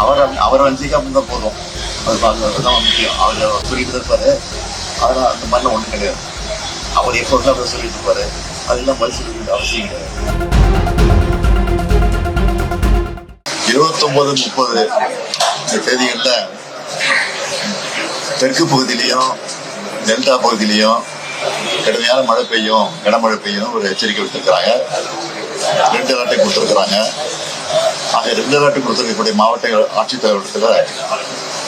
அவரை வஞ்சிக்காம தான் போதும். அதுதான் முக்கியம். அவர் சொல்லிட்டு தான் இருப்பாரு. அதெல்லாம் அந்த மாதிரிலாம் ஒன்றும் கிடையாது. அவர் எப்போதும் அவர் சொல்லிட்டு இருப்பாரு. அதெல்லாம் பதில் சொல்ல அவசியம் கிடையாது. 29, 30 இந்த தேதிகளில் தெற்கு பகுதியிலையும் டெல்டா பகுதியிலையும் கடுமையான மழை பெய்யும், கனமழை பெய்யும் ஒரு எச்சரிக்கை விட்டுருக்கிறாங்க. 2 அலர்ட்டை கொடுத்துருக்குறாங்க. ஆக 2 அலர்ட்டை கொடுத்துருக்கக்கூடிய மாவட்ட ஆட்சித்தலைவரத்தில்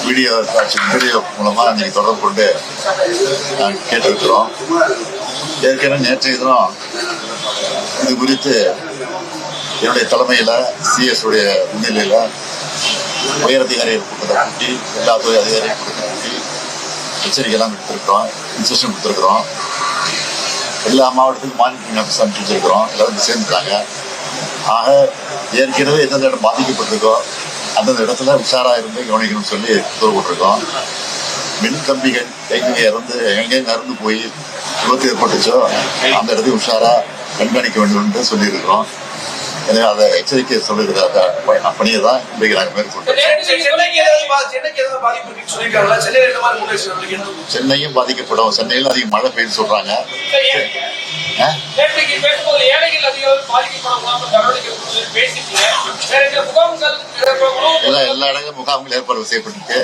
வீடியோ மூலமாக நீங்கள் தொடர்பு கொண்டு நாங்கள் கேட்டிருக்கிறோம். ஏற்கனவே நேற்றைய தினம் இது குறித்து என்னுடைய தலைமையில் சிஎஸ் உடைய முன்னிலையில் உயர் அதிகாரிகள் கூட்டத்தை கூட்டி எல்லா துறை அதிகாரிகள் கூட்டத்தை கூட்டி எச்சரிக்கையெல்லாம் கொடுத்துருக்குறோம், இன்ஸ்ட்ரக்ஷன் கொடுத்துருக்குறோம். எல்லா மாவட்டத்துக்கும் மானிட்டரிங் ஆஃபீஸ் அனுப்பிச்சிருக்கிறோம். எல்லாரும் சேர்ந்துட்டாங்க. ஆக ஏற்கனவே எந்தெந்த இடம் பாதிக்கப்பட்டிருக்கோ அந்தந்த இடத்துல உஷாராக இருந்து கவனிக்கணும்னு சொல்லி உத்தரவு போட்டிருக்கோம். மின் கம்பிகள் எங்கெங்க இறந்து போய் விபத்து ஏற்பட்டுச்சோ அந்த இடத்தையும் உஷாராக கண்காணிக்க வேண்டும் என்று சொல்லியிருக்கிறோம். எனவே அதை எச்சரிக்கை சொல்லுகிற பணியை தான் இன்றைக்கு நாங்கள் மேற்கொண்டோம். சென்னையும் பாதிக்கப்படும். சென்னையில் அதிக மழை பெய்து சொல்றாங்க. எல்லா இடங்களும் முகாம்கள் ஏற்பாடு செய்யப்பட்டிருக்கு.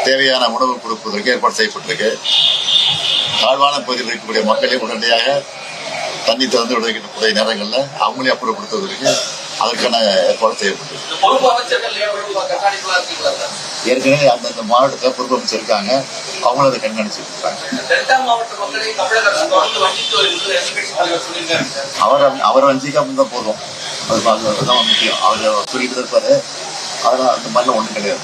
தேவையான உணவு கொடுப்பதற்கு ஏற்பாடு செய்யப்பட்டிருக்கு. தாழ்வான பகுதியில் இருக்கக்கூடிய மக்களை உடனடியாக தண்ணி திறந்து விடுகின்ற நேரங்களில் அவங்களே அப்புறப்படுத்துவதற்கு அதற்கான ஏற்பாடு செய்யப்பட்டிருக்கு. ஏற்கனவே அந்தந்த மாவட்டத்தில் பொறுப்பு அமைச்சர் இருக்காங்க. அவங்களும் அதை கண்காணிச்சுட்டு இருக்காங்க. அவரை வஞ்சிக்காம தான் போதும். அதுதான் முக்கியம். அவர் சொல்லிட்டு தான் இருப்பாரு. அதெல்லாம் அந்த மாதிரிலாம் ஒன்றும் கிடையாது.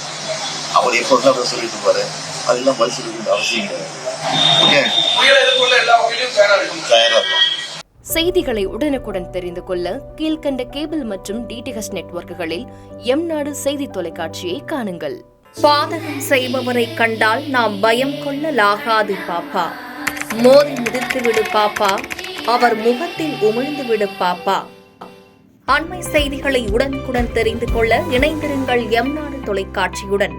அவர் எப்போதும் அவர் சொல்லிட்டு இருப்பாரு. அதெல்லாம் பதில் சொல்ல அவசியம் கிடையாது. ஓகே, தயாராக இருக்கும். செய்திகளை உடனுக்குடன் தெரிந்து கொள்ள கீழ்கண்ட கேபிள் மற்றும் டிடிஹெச் நெட்வொர்க்குகளில் எம்நாடு செய்தி தொலைக்காட்சியை காணுங்கள். பாதகம் செய்பவரை கண்டால் நாம் பயம் கொள்ளலாகாது பாப்பா. மோதி மிதித்து விடு பாப்பா, அவர் முகத்தில் உமிழ்ந்து விடு பாப்பா. அண்மை செய்திகளை உடனுக்குடன் தெரிந்து கொள்ள இணைந்திருங்கள் எம்நாடு தொலைக்காட்சியுடன்.